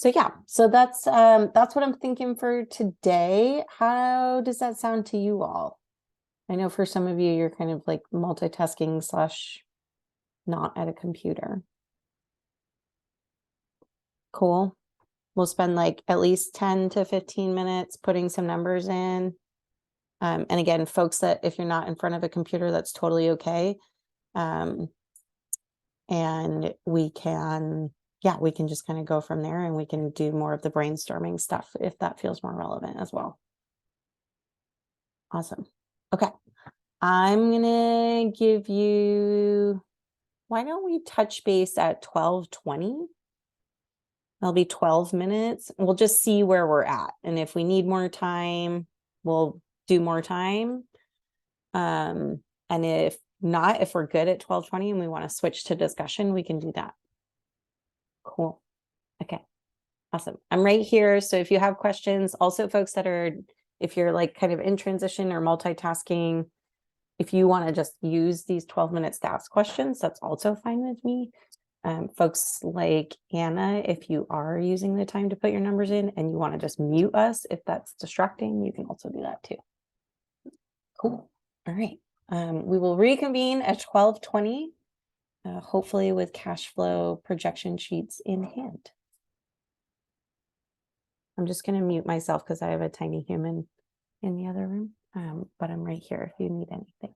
So yeah, so that's what I'm thinking for today. How does that sound to you all? I know for some of you, you're kind of like multitasking slash not at a computer. Cool. We'll spend like at least 10 to 15 minutes putting some numbers in. And again, folks, that if you're not in front of a computer, that's totally okay. And we can, yeah, we can just kind of go from there, and we can do more of the brainstorming stuff if that feels more relevant as well. Awesome. Okay. I'm gonna give you, why don't we touch base at 12:20? That'll be 12 minutes. We'll just see where we're at. And if we need more time, we'll do more time. And if not, if we're good at 12:20 and we want to switch to discussion, we can do that. Cool. Okay. Awesome. I'm right here. So if you have questions, also folks that are, if you're like kind of in transition or multitasking, if you want to just use these 12 minutes to ask questions, that's also fine with me. Folks like Anna, if you are using the time to put your numbers in and you want to just mute us, if that's distracting, you can also do that too. Cool. All right. We will reconvene at 12:20, hopefully with cash flow projection sheets in hand. I'm just going to mute myself because I have a tiny human in the other room, but I'm right here if you need anything.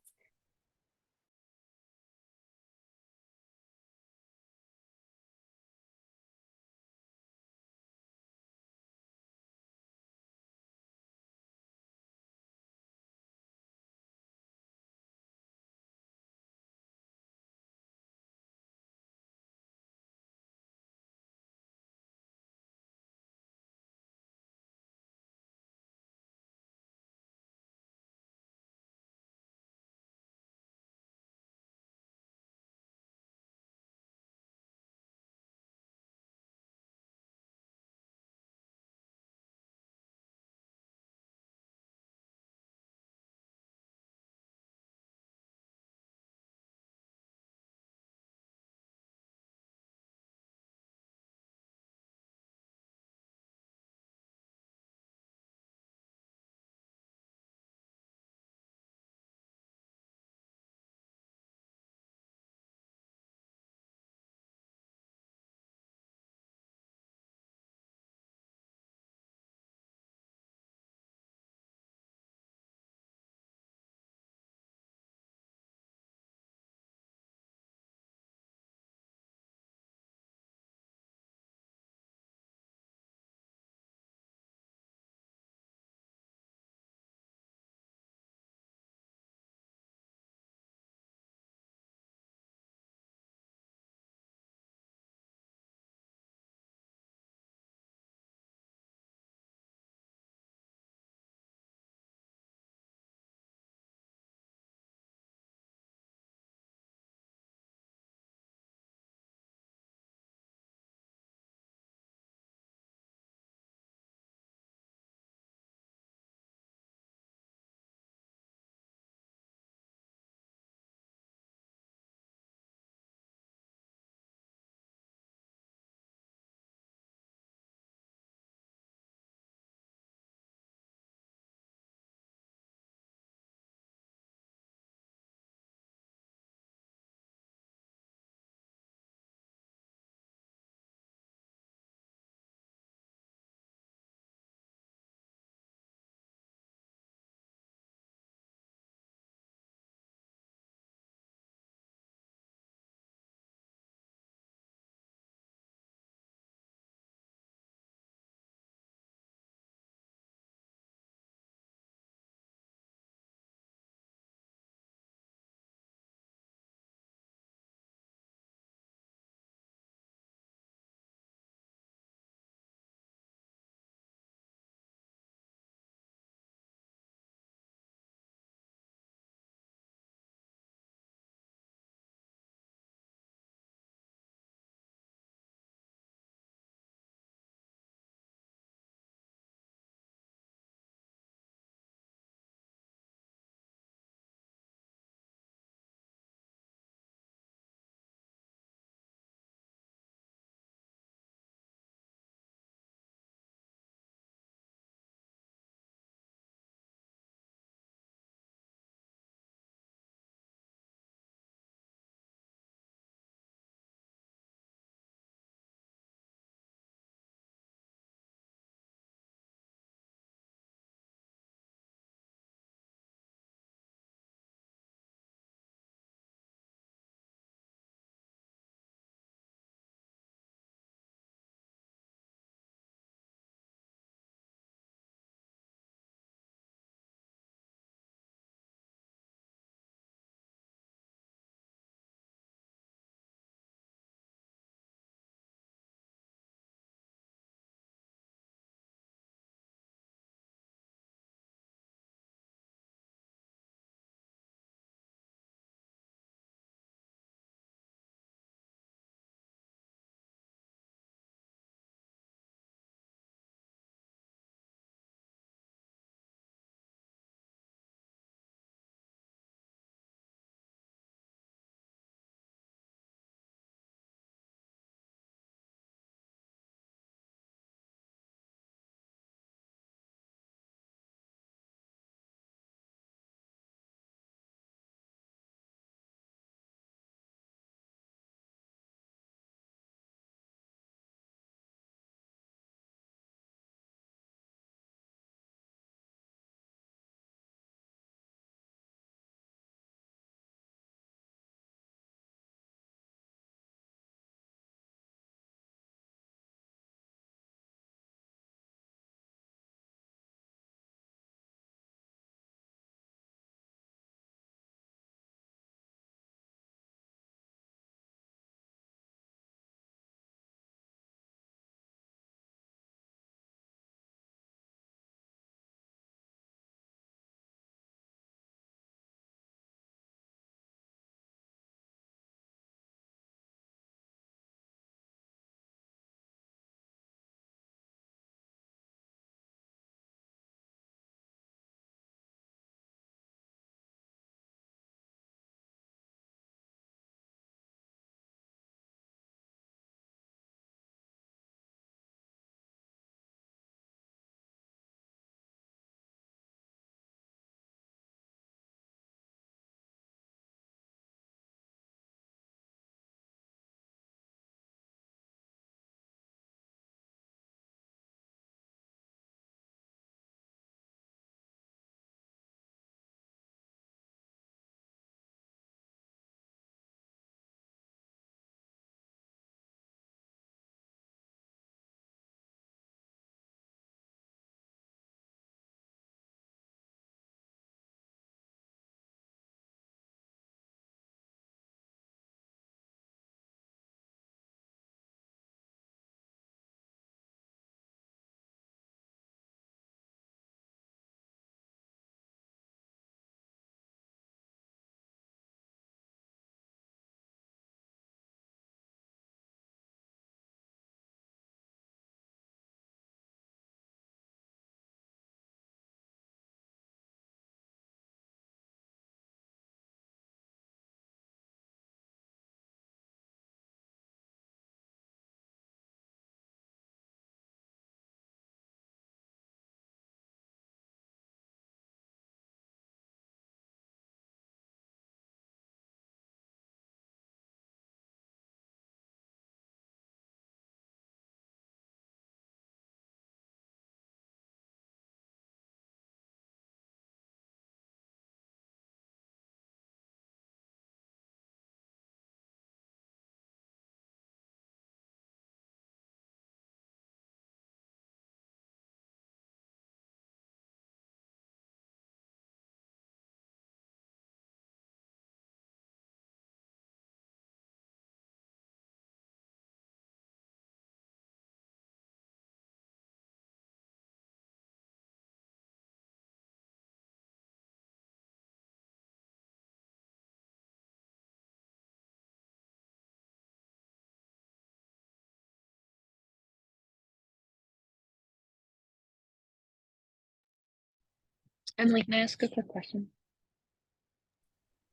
Emily, can I ask a quick question?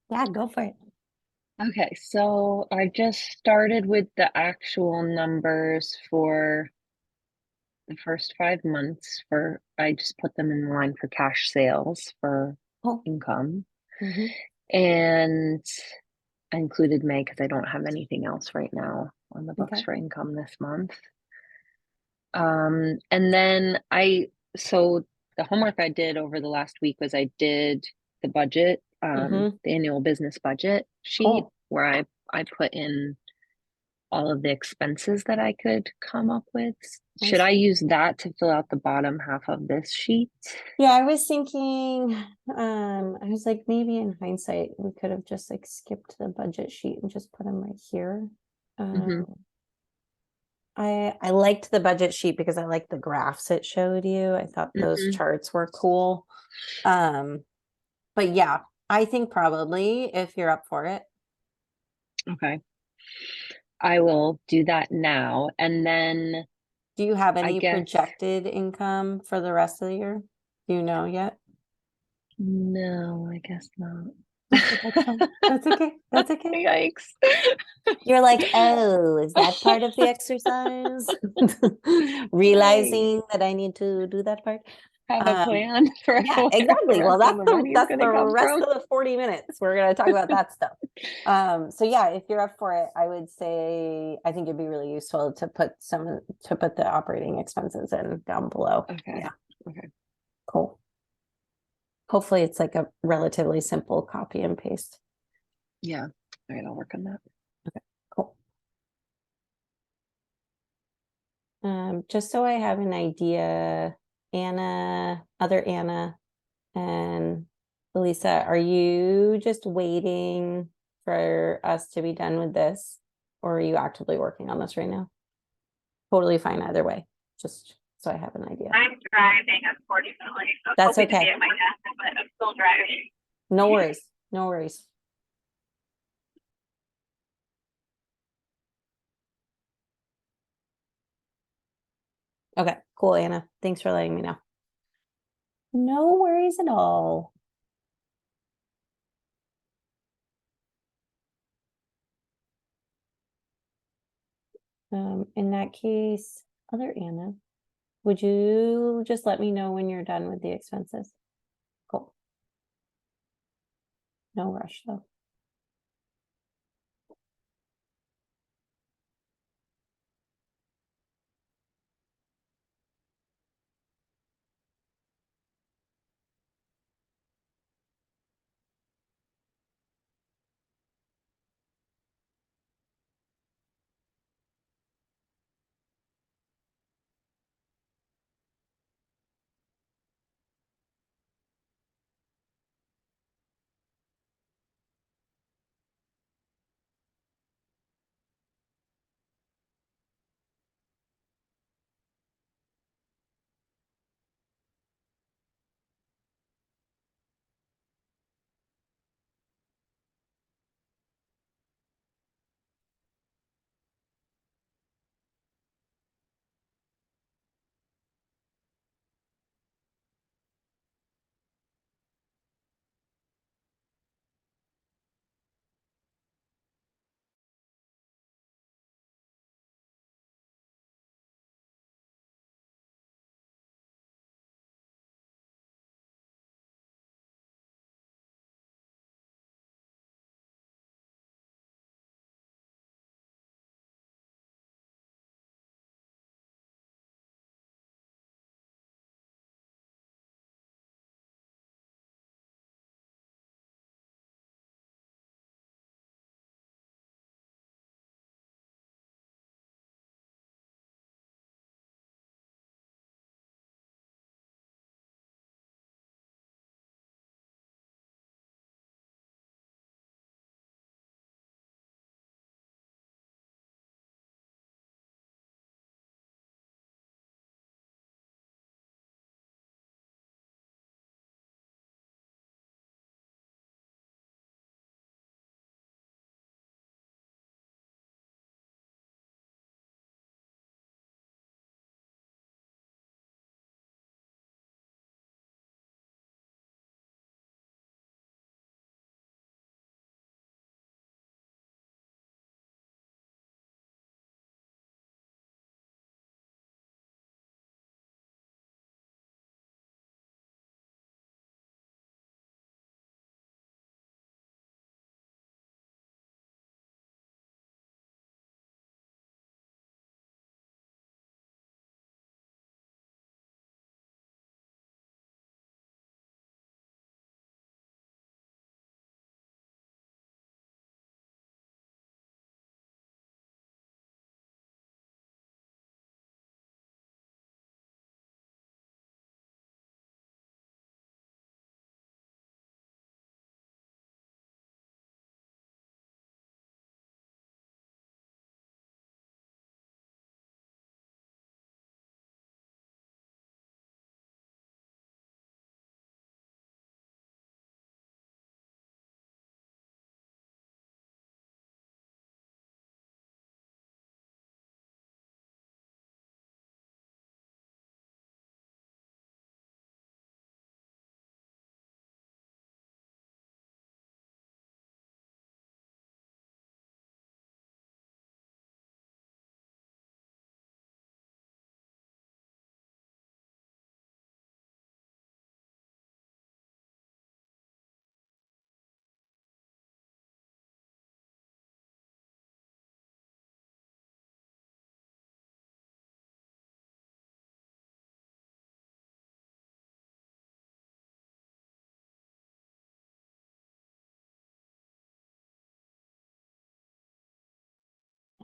Yeah, go for it. Okay, so I just started with the actual numbers for the first 5 months for I just put them in line for cash sales for Oh, income. mm-hmm. And I included May because I don't have anything else right now on the books Okay. for income this month. And then so the homework I did over the last week was I did the budget, Mm-hmm. the annual business budget sheet Cool. where I put in all of the expenses that I could come up with. Should Nice. I use that to fill out the bottom half of this sheet? Yeah, I was thinking, I was like, maybe in hindsight, we could have just like skipped the budget sheet and just put them right here. Mm-hmm. Um, I liked the budget sheet because I liked the graphs it showed you. I thought those Mm-hmm. charts were cool. Um, but yeah, I think probably if you're up for it. Okay. I will do that now. And then Do you have I any guess, projected income for the rest of the year? Do you know yet? no, I guess not. Okay, that's fine. That's okay. That's okay. Yikes. You're like, oh, is that part of the exercise? Right. Realizing that I need to do that part. Have a Um, plan for yeah, where the exactly. Well, rest of the money is that's going the to come rest from. of the 40 minutes. We're gonna talk about that stuff. So yeah, if you're up for it, I would say I think it'd be really useful to put the operating expenses in down below. Okay. Yeah, Okay. cool. Hopefully it's like a relatively simple copy and paste. Yeah. All right, I'll work on that. Okay, cool. Just so I have an idea, other Anna and Elisa, are you just waiting for us to be done with this? Or are you actively working on this right now? Totally fine either way, just so I have an idea. I'm driving, unfortunately. I was That's hoping to be okay. at my desk, but I'm still driving. No worries. No worries. Okay, cool, Anna. Thanks for letting me know. No worries at all. In that case, other Anna, would you just let me know when you're done with the expenses? Cool. No rush though.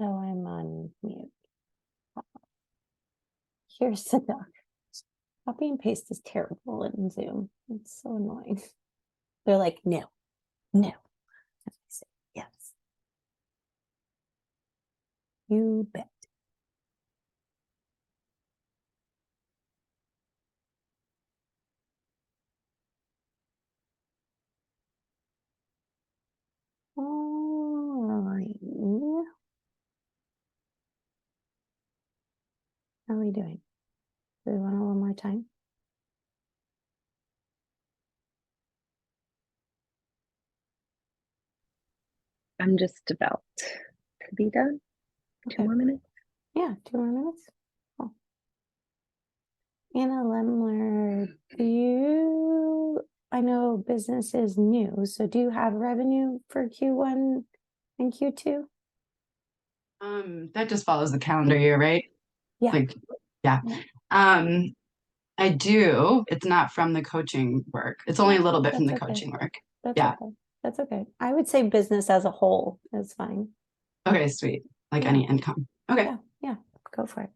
Oh, I'm on mute. Here's the doc. Copy and paste is terrible in Zoom. It's so annoying. They're like, no, no. I say, yes. You bet. Alright. How are we doing? Do we want a little more time? I'm just about to be done. Okay. 2 more minutes. Yeah, 2 more minutes. Cool. Anna Lemler, do you, I know business is new, so do you have revenue for Q1 and Q2? That just follows the calendar year, right? Yeah. Like, yeah. Yeah. I do. It's not from the coaching work. It's only a little bit from the That's okay. coaching work. That's Yeah. okay. That's okay. I would say business as a whole is fine. Okay, sweet. Like Yeah. any income. Okay. Yeah, yeah, go for it.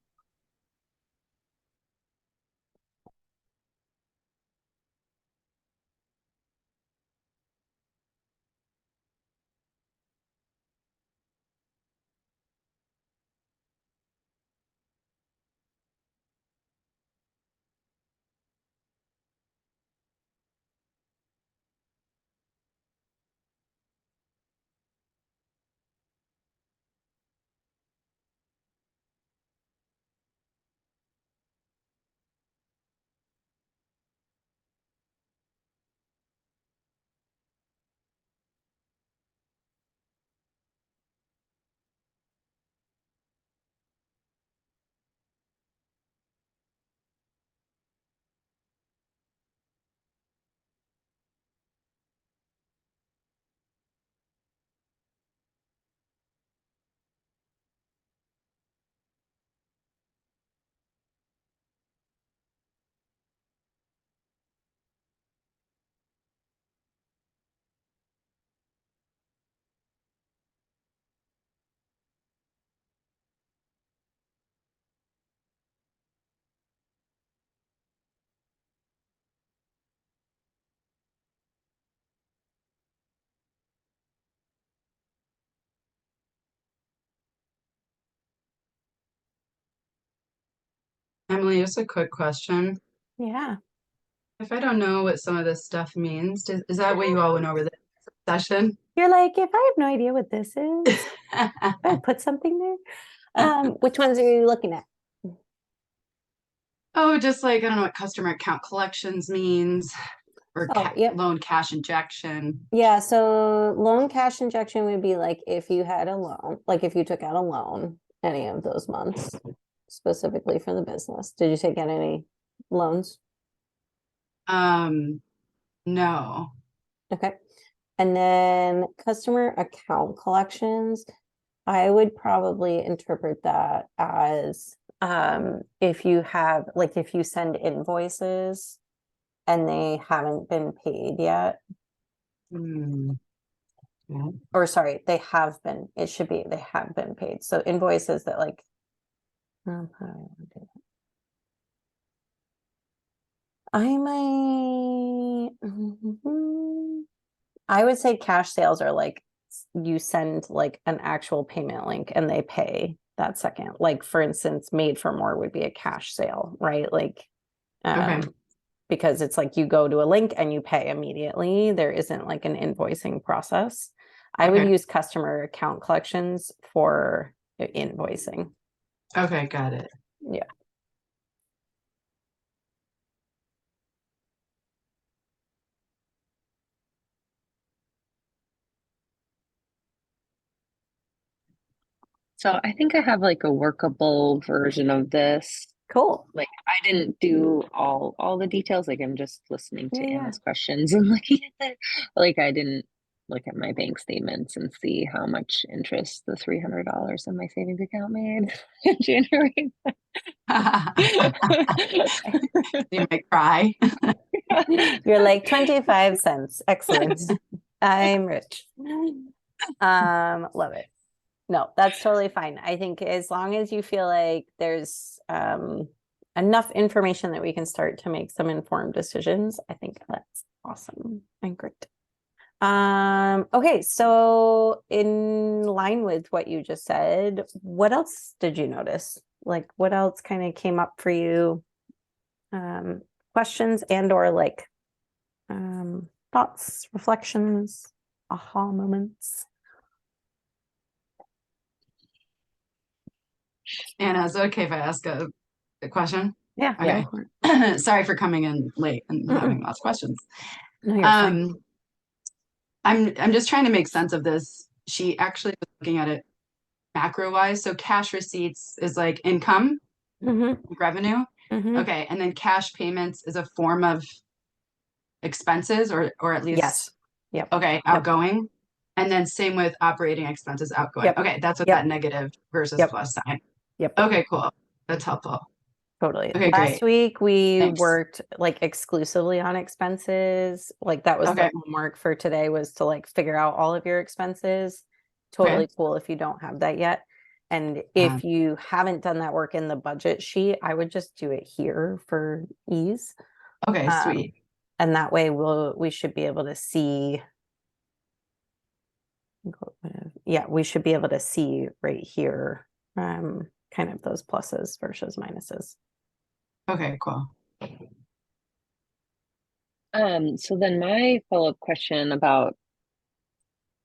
Emily, just a quick question. Yeah. If I don't know what some of this stuff means, is that what you all went over this session? You're like, if I have no idea what this is, I put something there. Which ones are you looking at? Oh, just like, I don't know what customer account collections means or Oh, yep. loan cash injection. Yeah, so loan cash injection would be like if you had a loan, like if you took out a loan any of those months, specifically for the business. Did you take out any loans? No. Okay. And then customer account collections, I would probably interpret that as if you have, like if you send invoices and they haven't been paid yet, Hmm. Yeah. or sorry, they have been, it should be they have been paid. So invoices that like, how do I wanna do that? I might, I would say cash sales are like you send like an actual payment link and they pay that second. Like for instance, Made for More would be a cash sale, right? Like Okay. because it's like you go to a link and you pay immediately. There isn't like an invoicing process. I would Okay. use customer account collections for invoicing. Okay, got it. Yeah. So I think I have like a workable version of this. Cool. Like I didn't do all the details. Like I'm just listening to Yeah. Anna's questions and looking at it. Like I didn't look at my bank statements and see how much interest the $300 in my savings account made in January. You might cry. You're like 25 cents. Excellent. I'm rich. Love it. No, that's totally fine. I think as long as you feel like there's enough information that we can start to make some informed decisions, I think that's awesome and great. Okay, so in line with what you just said, what else did you notice? Like what else kind of came up for you? Questions and or like thoughts, reflections, aha moments? Anna, is it okay if I ask a question? Yeah. Okay. Go for it. Sorry for coming in late and having lots of questions. No, you're fine. I'm just trying to make sense of this. She actually was looking at it macro wise. So cash receipts is like income, Mhm, revenue. mhm. Okay. And then cash payments is a form of expenses or at least Yes. Yep. okay, outgoing. And then same with operating expenses outgoing. Yep. Okay, that's what Yep. that negative versus Yep. plus sign. Yep. Okay, cool. That's helpful. Totally. Okay, Last great. week we Thanks. worked like exclusively on expenses. Like that was the Okay. homework for today was to like figure out all of your expenses. Totally cool if you don't have that yet. And if you haven't done that work in the budget sheet, I would just do it here for ease. Okay, sweet. And that way we should be able to see. Yeah, we should be able to see right here, kind of those pluses versus minuses. Okay, cool. So then my follow-up question about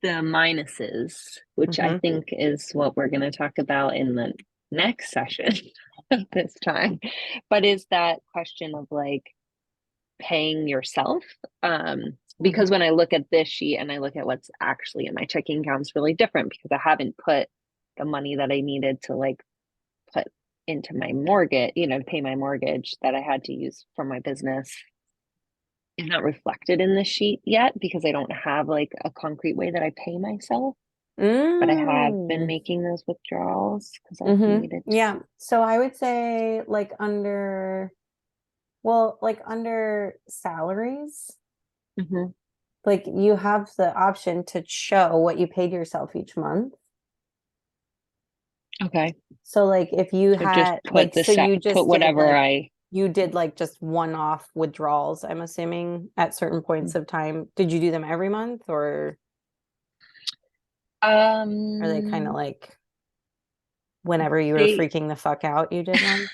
the minuses, which I think is what we're going to talk about in the next session this time, but is that question of like paying yourself. Because when I look at this sheet and I look at what's actually in my checking account, it's really different because I haven't put the money that I needed to like put into my mortgage, to pay my mortgage that I had to use for my business is not reflected in this sheet yet because I don't have like a concrete way that I pay myself. But I have been making those withdrawals because I've needed to. Yeah. So I would say like under salaries, like you have the option to show what you paid yourself each month. Okay. So like if you So had just like, put so you just put whatever did, like, I you did like just one-off withdrawals, I'm assuming at certain points of time. Did you do them every month or are they kind of like whenever you were freaking the fuck out, you did one?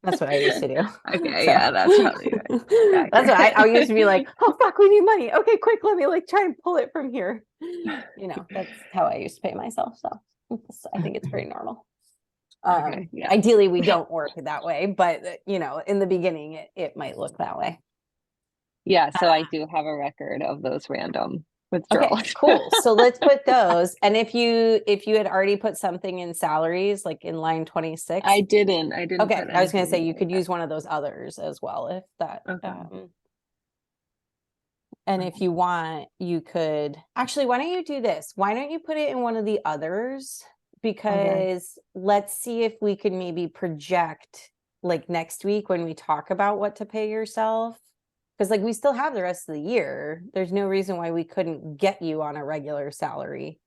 That's what I used to do. Okay, So yeah, that's probably right. that's what I used to be like, oh fuck, we need money. Okay, quick, let me like try and pull it from here. That's how I used to pay myself. So I think it's pretty normal. Okay, yeah. Ideally we don't work that way, but in the beginning it might look that way. Yeah, so I do have a record of those random withdrawals. Okay, cool. So let's put those. And if you had already put something in salaries, like in line 26. I didn't. Okay, put I was going to say anything you like could that. use one of those others as well if that. Okay. And if you want, you could actually, why don't you do this? Why don't you put it in one of the others? Because let's see if we could maybe project like next week when we talk about what to pay yourself. Because like we still have the rest of the year. There's no reason why we couldn't get you on a regular salary.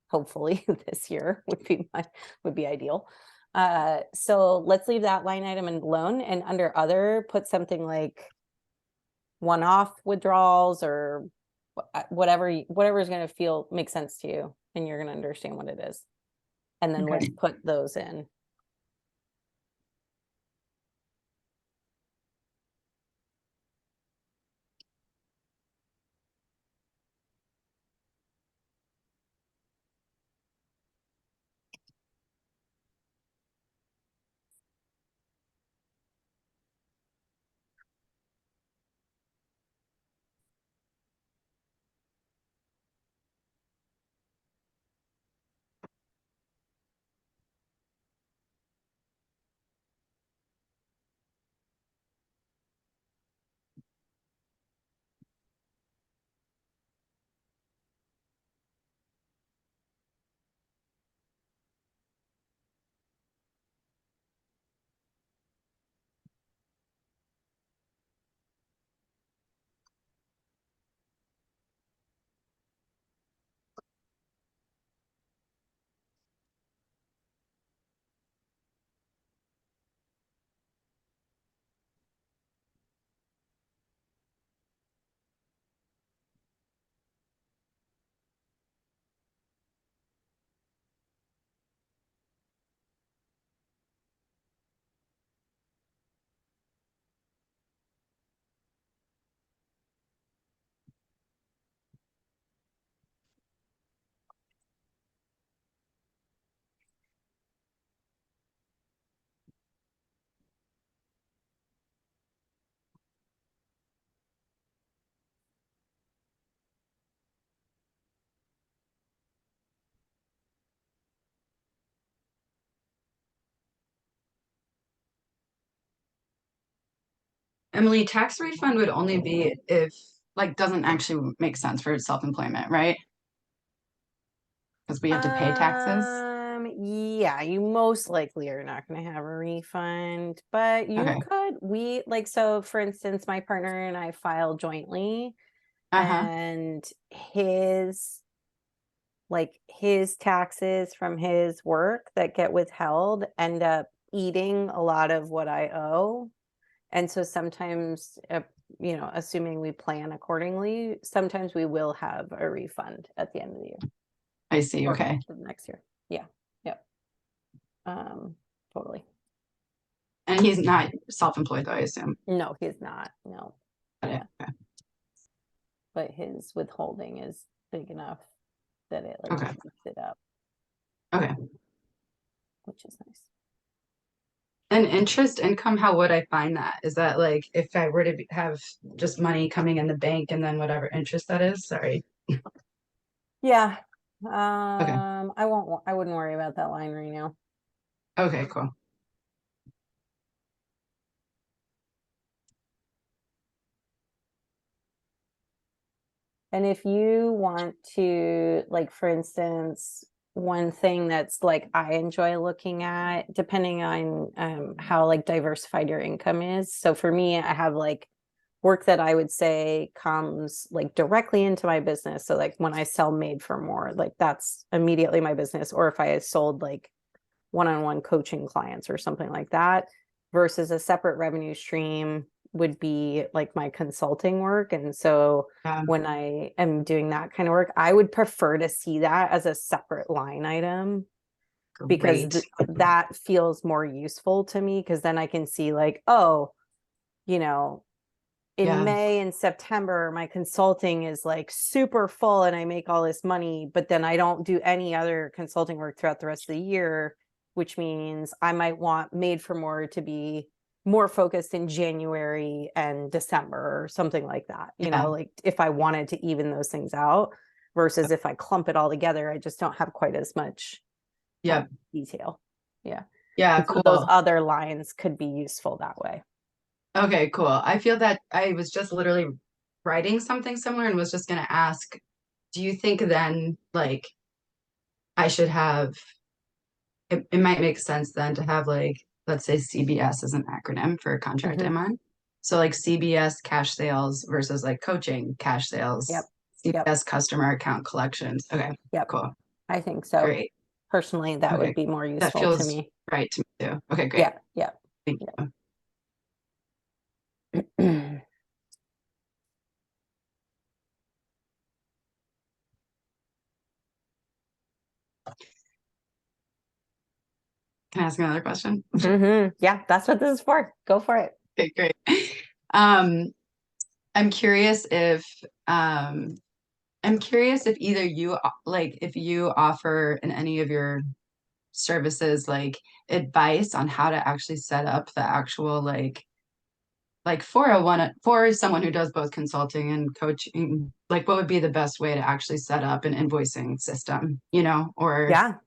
Hopefully this year would be ideal. So let's leave that line item alone, and under other, put something like one-off withdrawals or whatever is going to make sense to you, and you're going to understand what it is. And then let's put those in. Emily, tax refund would only be if like doesn't actually make sense for self-employment, right? Because we have to pay taxes. Yeah, you most likely are not going to have a refund, but you Okay. could. So for instance, my partner and I file jointly, Uh-huh. and his taxes from his work that get withheld end up eating a lot of what I owe. And so sometimes, assuming we plan accordingly, sometimes we will have a refund at the end of the year I see. or Okay. the next year. Yeah. Yep. Totally. And he's not self-employed though, I assume. No, he's not. No. Got it. Yeah. Okay. But his withholding is big enough that it Okay. keeps it up, Okay. which is nice. And interest income, how would I find that? Is that like if I were to have just money coming in the bank and then whatever interest that is? Sorry. Yeah. Okay. I wouldn't worry about that line right now. Okay, cool. And if you want to, like, for instance, one thing that's like I enjoy looking at, depending on how like diversified your income is. So for me, I have like work that I would say comes like directly into my business. So like when I sell made for more, like that's immediately my business. Or if I sold like one-on-one coaching clients or something like that, versus a separate revenue stream would be like my consulting work. And so when I am doing that kind of work, I would prefer to see that as a separate line item because Great. that feels more useful to me, because then I can see like, oh, you know, in Yeah. May and September, my consulting is like super full and I make all this money, but then I don't do any other consulting work throughout the rest of the year, which means I might want made for more to be more focused in January and December or something like that. Yeah. Like if I wanted to even those things out versus if I clump it all together, I just don't have quite as much Yeah. detail. Yeah. Yeah, And so those cool. other lines could be useful that way. Okay, cool. I feel that I was just literally writing something similar and was just going to ask, do you think then like I should have it might make sense then to have like let's say CBS is an acronym for a contract Mhm. I'm on. So like CBS cash sales versus like coaching cash sales, Yep. CBS customer account collections. Okay, Yep. cool. I think so. Great. Personally, that would Okay. be more That useful to feels me. right to me too. Okay, great. Yeah. Thank Yeah. you. Can I ask another question? Yeah, that's what this is for. Go for it. Okay, great. Um, I'm curious if um either you like if you offer in any of your services like advice on how to actually set up the actual like for for someone who does both consulting and coaching, like what would be the best way to actually set up an invoicing system, or Yeah, shit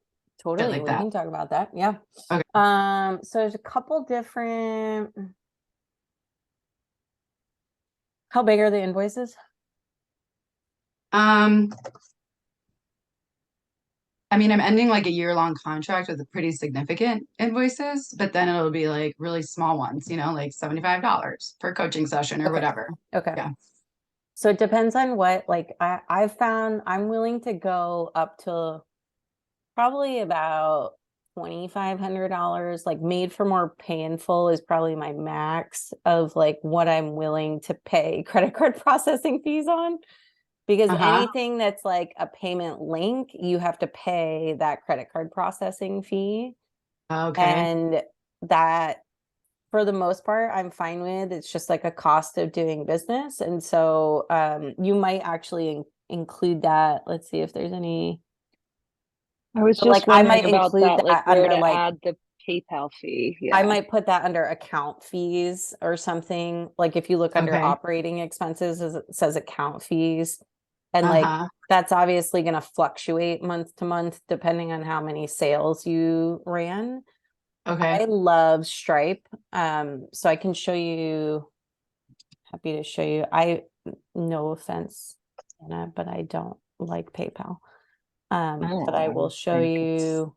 totally. like We that. can talk about that. Yeah. Okay. So there's a couple different. How big are the invoices? Um, I mean, I'm ending like a year-long contract with a pretty significant invoices, but then it'll be like really small ones, like $75 per coaching session or Okay. whatever. Okay. Yeah. So it depends on what, like I've found I'm willing to go up to probably about $2,500. Like made for more pay in full is probably my max of like what I'm willing to pay credit card processing fees on. Because Uh-huh. anything that's like a payment link, you have to pay that credit card processing fee. Okay. And that, for the most part, I'm fine with. It's just like a cost of doing business. And so you might actually include that. Let's see if there's any. I was So like just I wondering might about include that, like that where under to like add the PayPal fee. I Yeah. might put that under account fees or something. Like if you look under Okay. operating expenses, it says account fees. And like Uh-huh. that's obviously going to fluctuate month to month depending on how many sales you ran. Okay. I love Stripe. So I can show you happy to show you. No offense, Anna, but I don't like PayPal. But I will show you.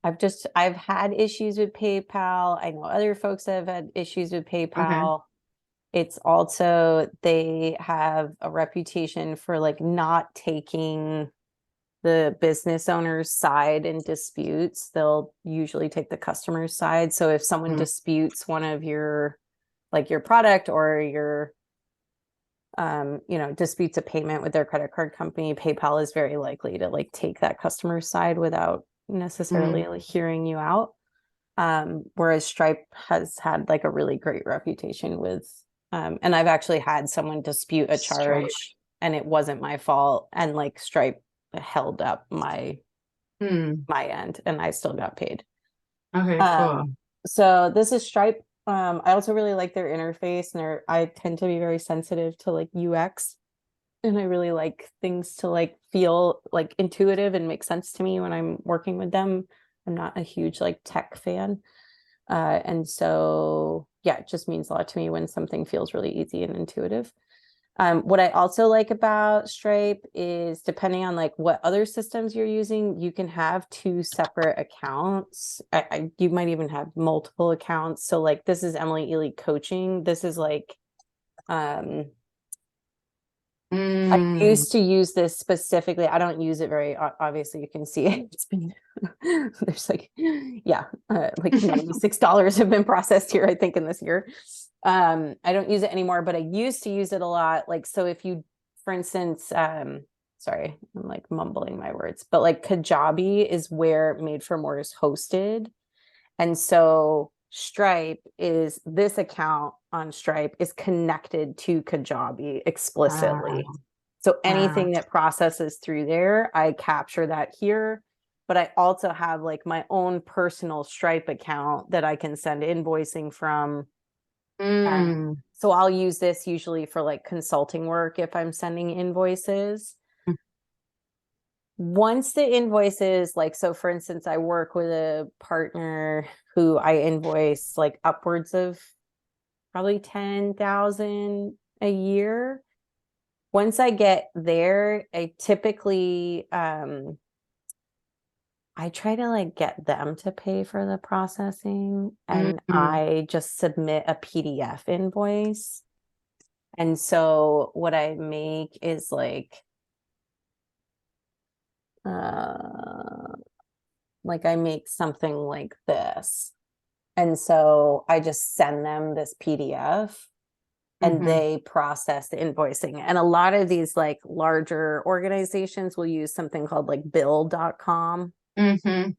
I've had issues with PayPal. I know other folks have had issues with PayPal. It's also, they have a reputation for like not taking the business owner's side in disputes. They'll usually take the customer's side. So if someone disputes one of your, like your product or your, disputes a payment with their credit card company, PayPal is very likely to like take that customer's side without necessarily like hearing you out. Whereas Stripe has had like a really great reputation with, and I've actually had someone dispute a charge and it wasn't my fault, and like Stripe held up my end and I still got paid. Okay, cool. So this is Stripe. I also really like their interface, and I tend to be very sensitive to like UX, and I really like things to like feel like intuitive and make sense to me when I'm working with them. I'm not a huge like tech fan. And so, yeah, it just means a lot to me when something feels really easy and intuitive. What I also like about Stripe is, depending on like what other systems you're using, you can have 2 separate accounts. You might even have multiple accounts. So like, this is Emily Ely coaching. This is like, I used to use this specifically. I don't use it very, obviously you can see it. It's been, there's like, yeah, like $96 have been processed here, I think, in this year. I don't use it anymore, but I used to use it a lot. Like, so if you, for instance, sorry, I'm like mumbling my words, but like Kajabi is where Made for More is hosted. And so Stripe is, this account on Stripe is connected to Kajabi explicitly. So anything that processes through there, I capture that here. But I also have like my own personal Stripe account that I can send invoicing from. So I'll use this usually for like consulting work if I'm sending invoices. Once the invoices, like, so for instance, I work with a partner who I invoice like upwards of probably 10,000 a year. Once I get there, I typically, I try to like get them to pay for the processing, and I just submit a PDF invoice. And so what I make is like I make something like this. And so I just send them this PDF and they process the invoicing. And a lot of these like larger organizations will use something called like bill.com. Used to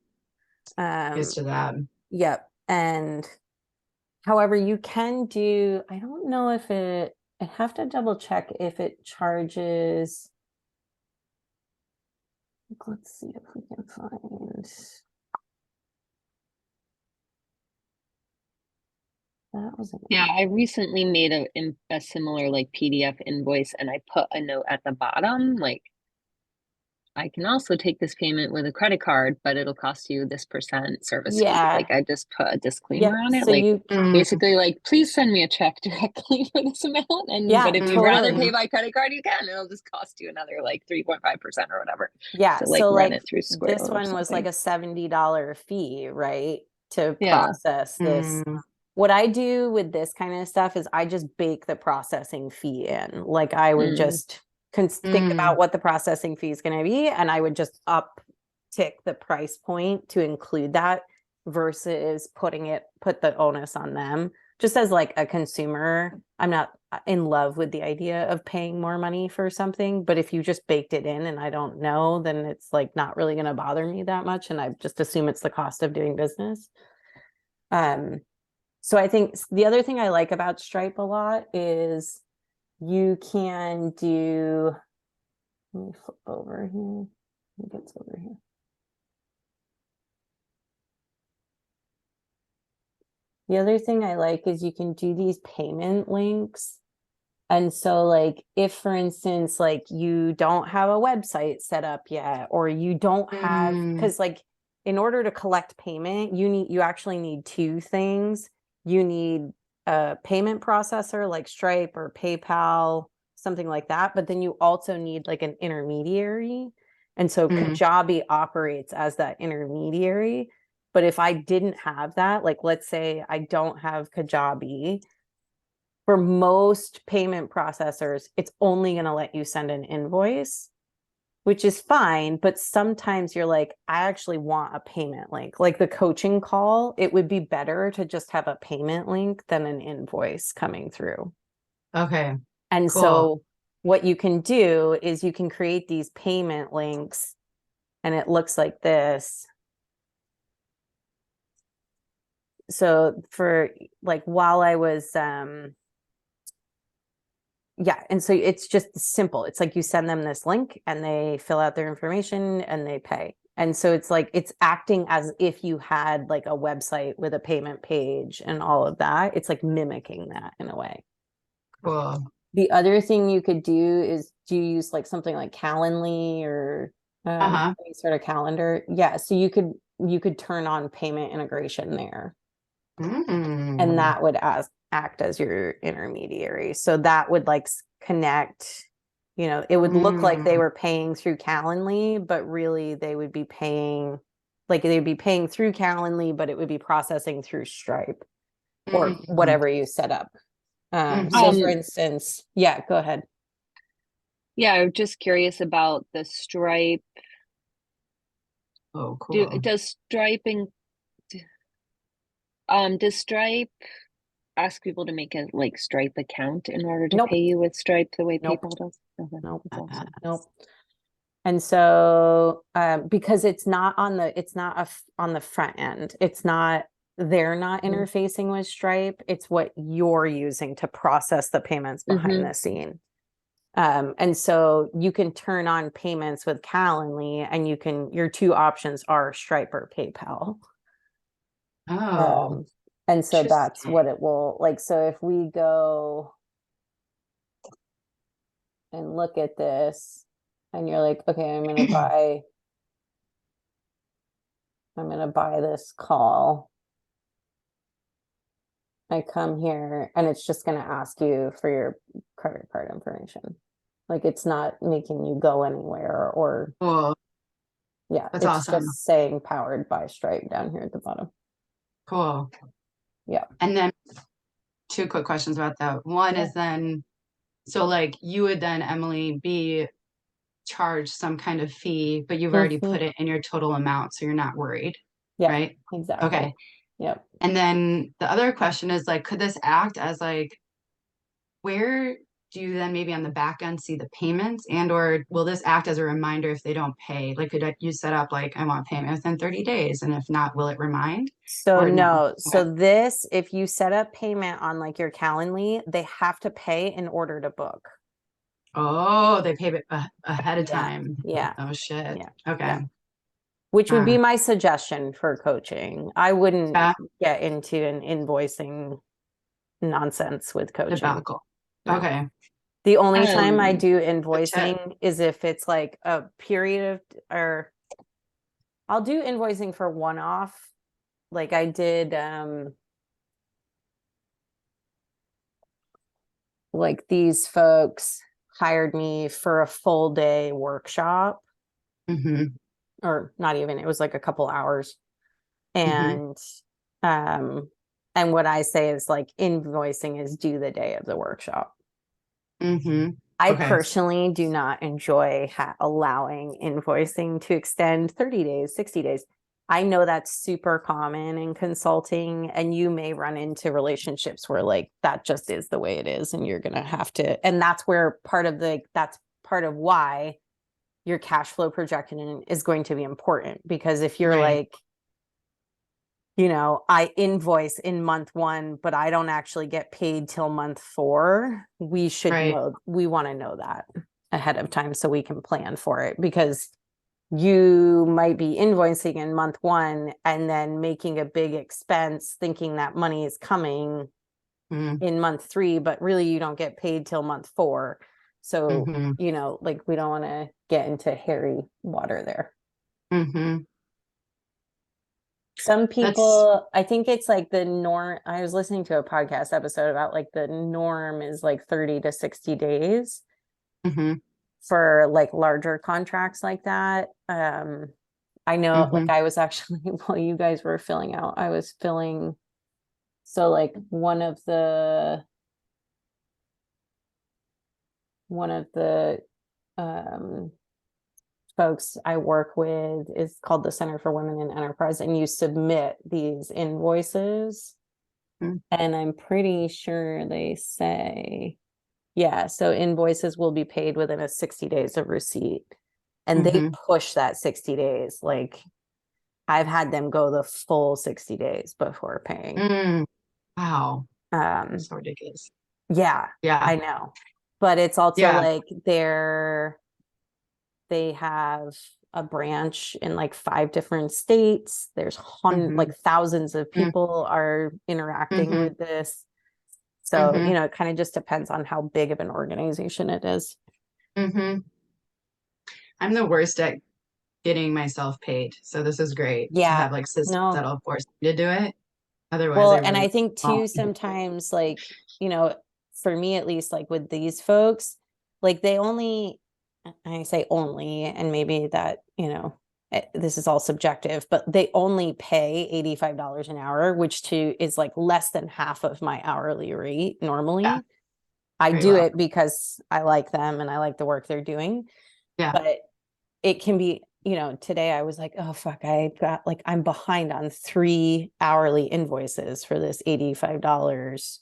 that. Yep. And however, you can do, I don't know if I have to double check if it charges. Let's see if we can find. That was Yeah, I recently made a similar like PDF invoice, and I put a note at the bottom like, I can also take this payment with a credit card, but it'll cost you this % service fee. Like, I just put a disclaimer on it, so like you basically like, please send me a check directly for this amount. And but if you'd rather pay by credit card, you can. It'll just cost you another like 3.5% or whatever. Yeah, to, like, so run like it through Square this one was like a $70 fee, right? To Yeah. process this. What I do with this kind of stuff is I just bake the processing fee in. Like I would just think about what the processing fee is going to be, and I would just uptick the price point to include that versus put the onus on them. Just as like a consumer, I'm not in love with the idea of paying more money for something, but if you just baked it in and I don't know, then it's like not really going to bother me that much, and I just assume it's the cost of doing business. So I think the other thing I like about Stripe a lot is you can do, let me flip over here. It gets over here. The other thing I like is you can do these payment links. And so like, if for instance, like you don't have a website set up yet, or you don't have, because like in order to collect payment, you actually need 2 things. You need a payment processor like Stripe or PayPal, something like that, but then you also need like an intermediary. And so Mm. Kajabi operates as that intermediary. But if I didn't have that, like let's say I don't have Kajabi, for most payment processors, it's only going to let you send an invoice, which is fine. But sometimes you're like, I actually want a payment link. Like the coaching call, it would be better to just have a payment link than an invoice coming through. Okay. And Cool. so what you can do is you can create these payment links, and it looks like this. So for like while I was yeah, and so it's just simple. It's like you send them this link and they fill out their information and they pay. And so it's like it's acting as if you had like a website with a payment page and all of that. It's like mimicking that in a way. Cool. The other thing you could do is, do you use like something like Calendly or Uh-huh. any sort of calendar? Yeah, so you could turn on payment integration there, and Mm. that would act as your intermediary. So that would like connect, you know, it would look like they Mm. were paying through Calendly, but really they would be paying, like they'd be paying through Calendly, but it would be processing through Stripe or Mhm. whatever you set up. So Mhm. for instance, yeah, go ahead. Yeah, I'm just curious about the Stripe. Oh, cool. Does Stripe ask people to make a like Stripe account in order to Nope. pay you with Stripe the way Nope. PayPal does? Okay, Nope. that's awesome. Nope. And so because it's not on the on the front end, it's not, they're not Mhm. interfacing with Stripe, it's what you're using to process the payments behind Mhm. the scene. And so you can turn on payments with Calendly, and you can, your two options are Stripe or PayPal. Oh, And so that's interesting. what it will like. So if we go and look at this, and you're like, okay, I'm gonna buy this call. I come here and it's just going to ask you for your credit card information. Like it's not making you go anywhere, or Cool. yeah, That's it's awesome. just saying powered by Stripe down here at the bottom. Cool. Yeah. And then two quick questions about that. One Yeah. is then, so like you would then, Emily, be charged some kind of fee, but you've already put it in your total amount, so you're not worried, Yeah, right? exactly. Okay. Yep. And then the other question is like, could this act as like, where do you then maybe on the back end see the payments, and or will this act as a reminder if they don't pay? Like could you set up like I want payment within 30 days, and if not, will it remind? So Or no? no, Okay. so this, if you set up payment on like your Calendly, they have to pay in order to book. Oh, they pay it ahead of Yeah. time. Yeah. Oh shit. Yeah. Okay. Yeah. Which would be Ah, my suggestion for coaching. I wouldn't yeah, get into an invoicing nonsense with coaching. debacle. No. Okay. The only time I Um, do Good tip. invoicing is if it's like a period of, or I'll do invoicing for one-off. Like I did like these folks hired me for a full day workshop, Mm-hmm. or not even, it was like a couple hours. Mm-hmm. And um what I say is like invoicing is due the day of the workshop. Mm-hmm. I Okay. personally do not enjoy allowing invoicing to extend 30 days, 60 days. I know that's super common in consulting, and you may run into relationships where like that just is the way it is, and you're going to have to, and that's where that's part of why your cash flow projection is going to be important, because if you're Right. like, you know, I invoice in month 1, but I don't actually get paid till month 4, we should Right. know, we want to know that ahead of time so we can plan for it, because you might be invoicing in month 1 and then making a big expense thinking that money is coming Mm-hmm. in month 3, but really you don't get paid till month 4. So, Mm-hmm. you know, like we don't want to get into hairy water there. Mm-hmm. Some people, I think it's like the norm. I was listening to a podcast episode about like the norm is like 30 to 60 days Mhm, for like larger contracts like that. I know like mhm, I was actually while you guys were filling out, I was filling so like one of the um folks I work with is called the Center for Women in Enterprise, and you submit these invoices, mm, and I'm pretty sure they say, yeah, so invoices will be paid within a 60 days of receipt. And they mhm. push that 60 days. Like I've had them go the full 60 days before paying. Mm, wow, Um, so ridiculous. yeah, Yeah, I know. But it's also yeah. like they have a branch in like 5 different states. There's Mhm, like thousands of mm, people are interacting mhm, with this. So, mhm, it kind of just depends on how big of an organization it is. mhm. I'm the worst at getting myself paid, so this is great to Yeah, have like systems no. that'll force me to do it. Otherwise, I Well, and really I think won't. too, sometimes like, for me at least, like with these folks, like they only, I say only, and maybe that, this is all subjective, but they only pay $85 an hour, which is like less than half of my hourly rate Yeah, normally. I very do low. it because I like them and I like the work they're doing, Yeah. but it can be, today I was like, oh fuck, I'm behind on 3 hourly invoices for this $85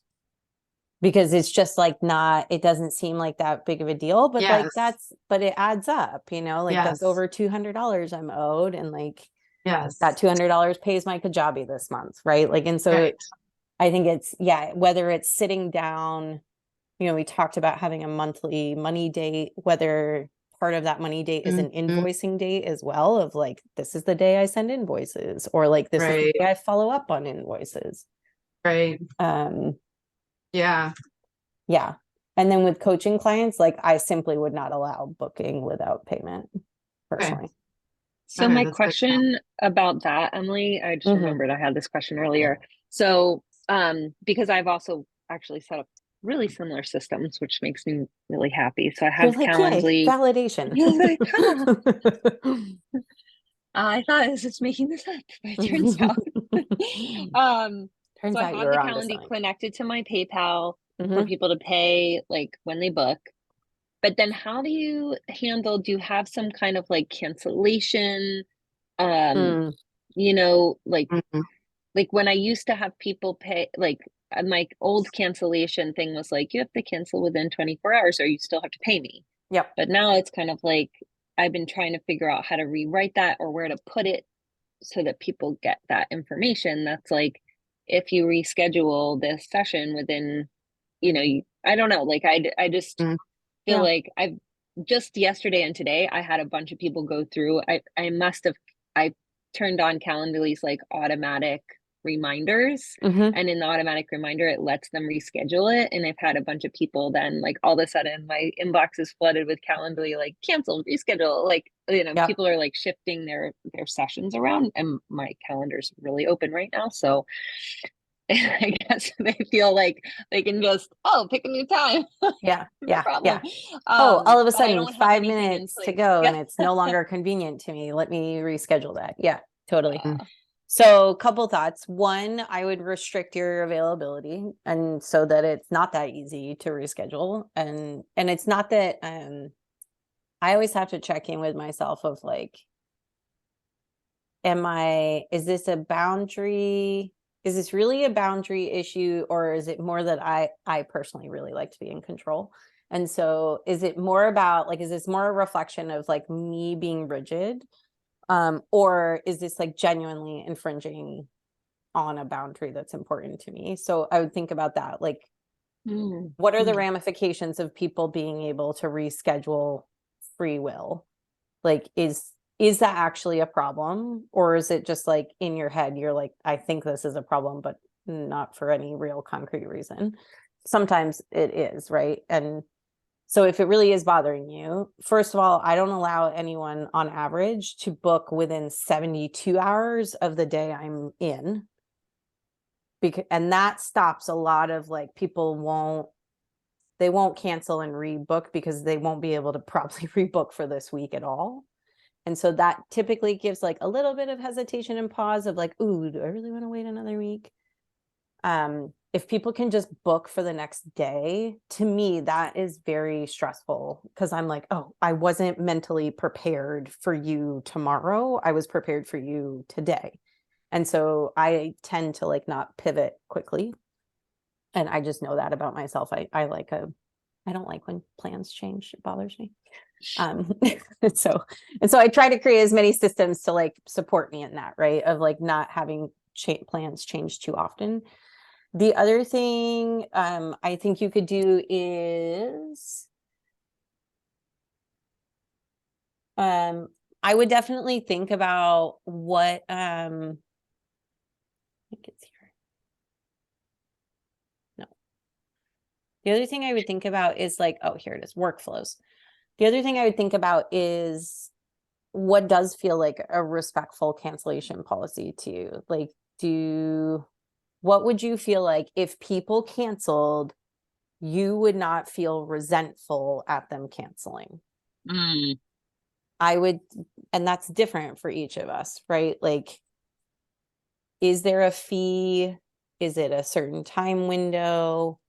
because it's just like it doesn't seem like that big of a deal, but like Yes. but it adds up, like that's Yes. over $200 I'm owed, and like that Yes. $200 pays my Kajabi this month, right? Like, and so Right. I think it's, yeah, whether it's sitting down, we talked about having a monthly money date, whether part of that money date is an Mhm. invoicing date as well, of like, this is the day I send invoices, or like, this is the Right. day I follow up on invoices. Right. Um, Yeah. yeah. And then with coaching clients, like I simply would not allow booking without payment Okay. personally. So Okay, my that's good to know. question about that, Emily, I just Mhm. remembered I had this question earlier. So, because I've also actually set up really similar systems, which makes me really happy. So I You're have like, yay, Calendly. validation. You're like, I thought I was just making this up, but it turns out. So Turns I out you have were the onto Calendly something. connected to my PayPal for Mhm. people to pay like when they book. But then how do you do you have some kind of like cancellation? Um, Mm. like Mhm. when I used to have people pay, like my old cancellation thing was like, you have to cancel within 24 hours or you still have to pay me. Yep. But now it's kind of like, I've been trying to figure out how to rewrite that or where to put it so that people get that information. That's like, if you reschedule this session within, I don't know, like I just Mm. feel Yeah. like I've just yesterday and today I had a bunch of people go through. I turned on Calendly's like automatic reminders, Mhm. and in the automatic reminder it lets them reschedule it, and I've had a bunch of people then like all of a sudden my inbox is flooded with Calendly like cancel, reschedule, like Yep. people are like shifting their sessions around, and my calendar's really open right now, so I guess they feel like they can just pick a new time. Yeah. No Yeah. problem. Yeah. Oh, all of a But I sudden, don't have 5 anything in minutes to place. go Yeah. and it's no longer convenient to me. Let me reschedule that. Yeah, totally. Mm. So, couple thoughts. One, I would restrict your availability, and so that it's not that easy to reschedule. And it's not that I always have to check in with myself of like, is this a boundary? Is this really a boundary issue, or is it more that I personally really like to be in control? And so is it more about like, is this more a reflection of like me being rigid? Or is this like genuinely infringing on a boundary that's important to me? So I would think about that. Like, Mm. what are the Mm. ramifications of people being able to reschedule free will? Like, is that actually a problem, or is it just like in your head you're like, I think this is a problem, but not for any real concrete reason? Sometimes it is, right? And So if it really is bothering you, first of all, I don't allow anyone on average to book within 72 hours of the day I'm in. And that stops a lot of like people won't cancel and rebook because they won't be able to probably rebook for this week at all. And so that typically gives like a little bit of hesitation and pause of like, ooh, do I really want to wait another week? If people can just book for the next day, to me, that is very stressful because I'm like, oh, I wasn't mentally prepared for you tomorrow. I was prepared for you today. And so I tend to like not pivot quickly. And I just know that about myself. I don't like when plans change. It bothers me. And so I try to create as many systems to like support me in that, right? Of like not having plans change too often. The other thing I think you could do is I would definitely think about what I think it's here. No. The other thing I would think about is like, oh, here it is, workflows. The other thing I would think about is what does feel like a respectful cancellation policy to you? Like, what would you feel like if people canceled, you would not feel resentful at them canceling? I would, and that's different for each of us, right? Like, is there a fee? Is it a certain time window?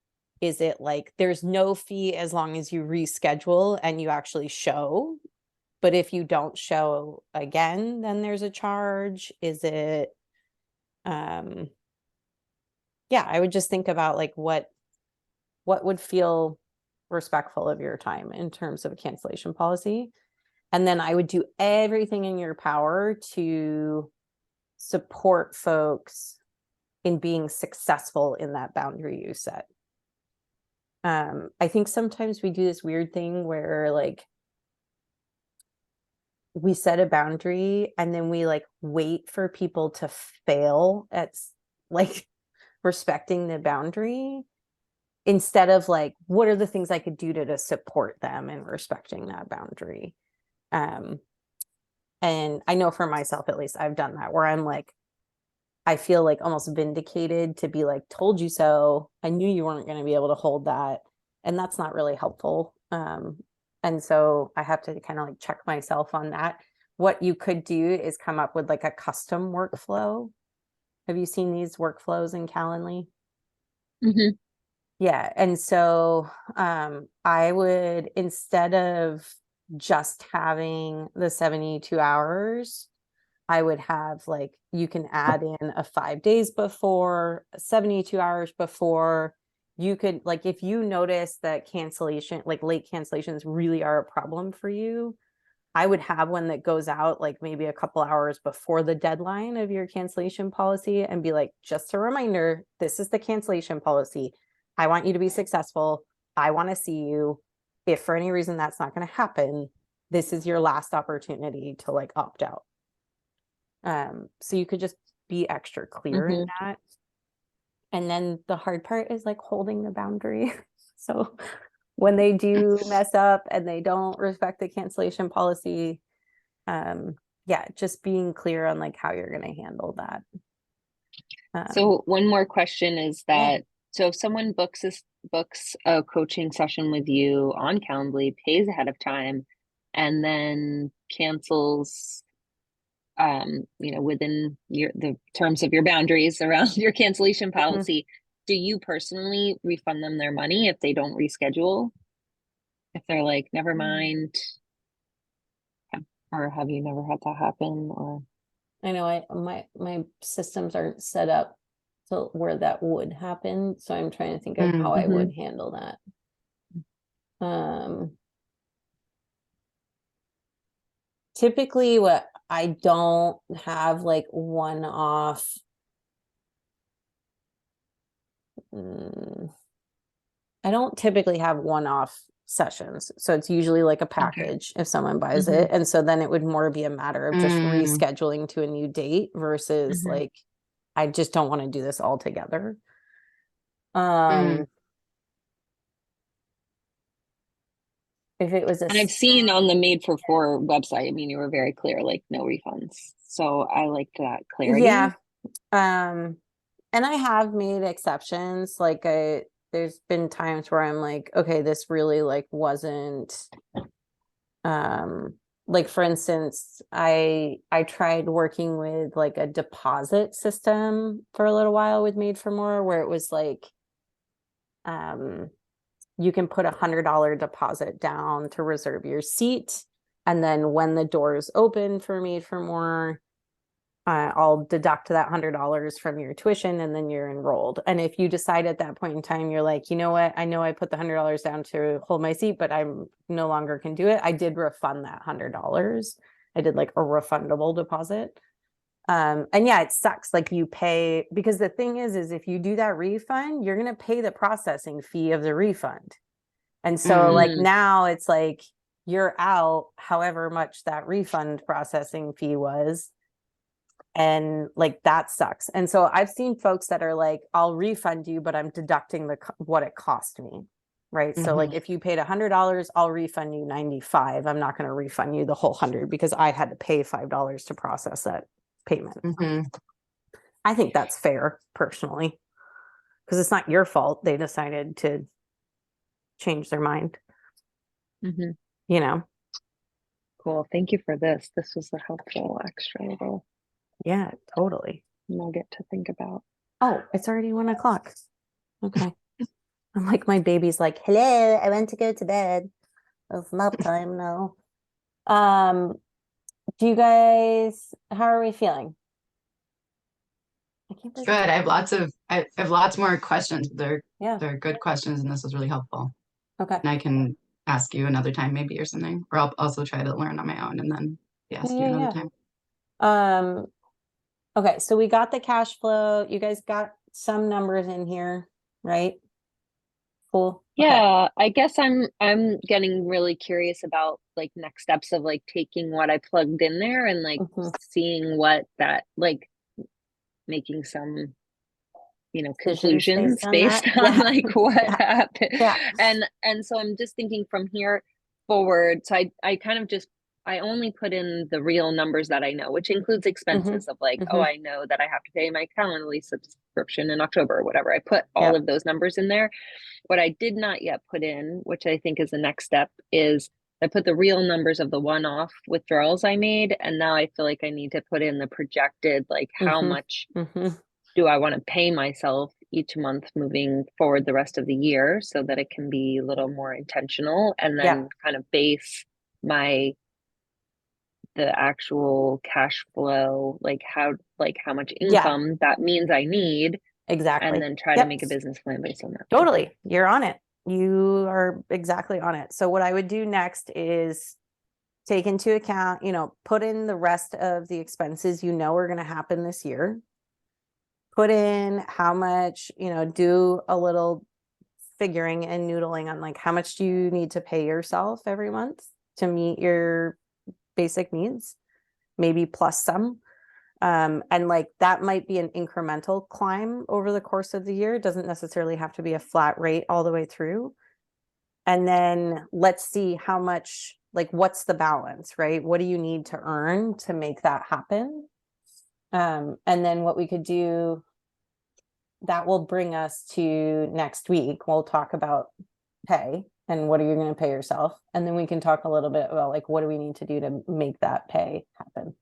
Is it like there's no fee as long as you reschedule and you actually show? But if you don't show again, then there's a charge. Is it, yeah, I would just think about like what would feel respectful of your time in terms of a cancellation policy. And then I would do everything in your power to support folks in being successful in that boundary you set. I think sometimes we do this weird thing where like we set a boundary and then we like wait for people to fail at like respecting the boundary instead of like, what are the things I could do to support them in respecting that boundary? And I know for myself, at least I've done that where I'm like, I feel like almost vindicated to be like, told you so. I knew you weren't going to be able to hold that. And that's not really helpful. And so I have to kind of like check myself on that. What you could do is come up with like a custom workflow. Have you seen these workflows in Calendly? Mm-hmm. Yeah. And so I would, instead of just having the 72 hours, I would have like, you can add in a 5 days before, 72 hours before. You could like, if you notice that cancellation, like late cancellations really are a problem for you, I would have one that goes out like maybe a couple hours before the deadline of your cancellation policy and be like, just a reminder, this is the cancellation policy. I want you to be successful. I want to see you. If for any reason that's not going to happen, this is your last opportunity to like opt out. So you could just be extra clear in that. And then the hard part is like holding the boundary. So when they do mess up and they don't respect the cancellation policy, yeah, just being clear on like how you're going to handle that. So one more question is that, so if someone books a coaching session with you on Calendly, pays ahead of time, and then cancels, within the terms of your boundaries around your cancellation policy, do you personally refund them their money if they don't reschedule? If they're like, never mind, or have you never had that happen? Or I know my systems aren't set up to where that would happen, so I'm trying to think of how I would handle that. Typically what I don't have like one-off I don't typically have one-off sessions. So it's usually like a package if someone buys it. And so then it would more be a matter of just rescheduling to a new date versus like, I just don't want to do this all together. if it was a And I've seen on the Made for Four website, I mean, you were very clear, like no refunds. So I liked that clarity. yeah, and I have made exceptions. Like there's been times where I'm like, okay, this really like wasn't, like for instance, I tried working with like a deposit system for a little while with Made for More, where it was like, you can put $100 deposit down to reserve your seat, and then when the doors open for Made for More, I'll deduct that $100 from your tuition, and then you're enrolled. And if you decide at that point in time, you're like, you know what, I know I put the $100 down to hold my seat, but I'm no longer can do it, I did refund that $100. I did like a refundable deposit. And yeah, it sucks. Like you pay, because the thing is if you do that refund, you're going to pay the processing fee of the refund. And so like now it's like you're out however much that refund processing fee was. And like that sucks. And so I've seen folks that are like, I'll refund you, but I'm deducting what it cost me. Right. So like if you paid $100, I'll refund you 95. I'm not going to refund you the whole 100 because I had to pay $5 to process that payment. I think that's fair personally, because it's not your fault they decided to change their mind. You know? Cool. Thank you for this. This was a helpful extra little Yeah, totally. nugget to think about. Oh, it's already 1 o'clock. Okay. I'm like, my baby's like, hello, I went to go to bed. It's nap time now. Do you guys, how are we feeling? I can't believe Good. I have lots more questions. They're yeah. good questions, and this was really helpful. Okay. And I can ask you another time maybe or something. Or I'll also try to learn on my own and then ask you another time. Okay, so we got the cash flow. You guys got some numbers in here, right? Cool. Yeah, I guess I'm getting really curious about like next steps of like taking what I plugged in there and like seeing what that like making some conclusions based on like what happened. And so I'm just thinking from here forward. So I kind of just I only put in the real numbers that I know, which includes expenses of like, oh, I know that I have to pay my Calendly subscription in October or whatever. I put all of those numbers in there. What I did not yet put in, which I think is the next step, is I put the real numbers of the one-off withdrawals I made. And now I feel like I need to put in the projected, like how much do I want to pay myself each month moving forward the rest of the year so that it can be a little more intentional, and then kind of base the actual cash flow, like how much income that means I need. Exactly. And then try to make a business plan based on that. Totally. You're on it. You are exactly on it. So what I would do next is take into account, put in the rest of the expenses are going to happen this year. Put in how much, do a little figuring and noodling on like how much do you need to pay yourself every month to meet your basic needs, maybe plus some. And like that might be an incremental climb over the course of the year. It doesn't necessarily have to be a flat rate all the way through. And then let's see how much, like, what's the balance, right? What do you need to earn to make that happen? And then what we could do, that will bring us to next week. We'll talk about pay and what are you going to pay yourself? And then we can talk a little bit about like, what do we need to do to make that pay happen?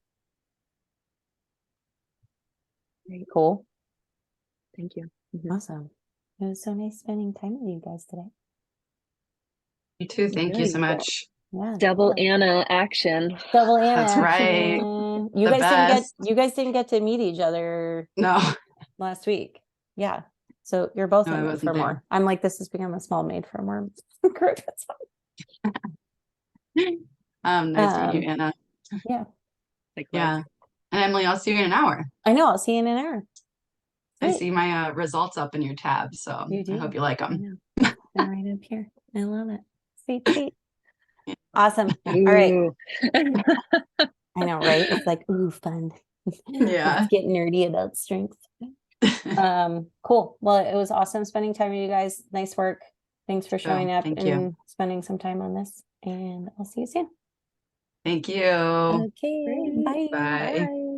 Great. Cool. Thank you. Awesome. It was so nice spending time with you guys today. You too. Thank you so much. Yeah. Double Anna action. Double Anna. That's right. You guys didn't get to meet each other last week. Yeah. So you're both in Made for More. I'm like, this has become a small Made for More group. Nice to meet you, Anna. Yeah. Yeah. And Emily, I'll see you in an hour. I know. I'll see you in an hour. I see my results up in your tab, so I hope you like them. They're right up here. I love it. Sweet. Awesome. All right. I know, right? It's like, ooh, fun. Yeah. Let's get nerdy about strength. Cool. Well, it was awesome spending time with you guys. Nice work. Thanks for Cool. showing up Thank you. and spending some time on this, and I'll see you soon. Thank you. Okay, Great. bye. Bye. Bye.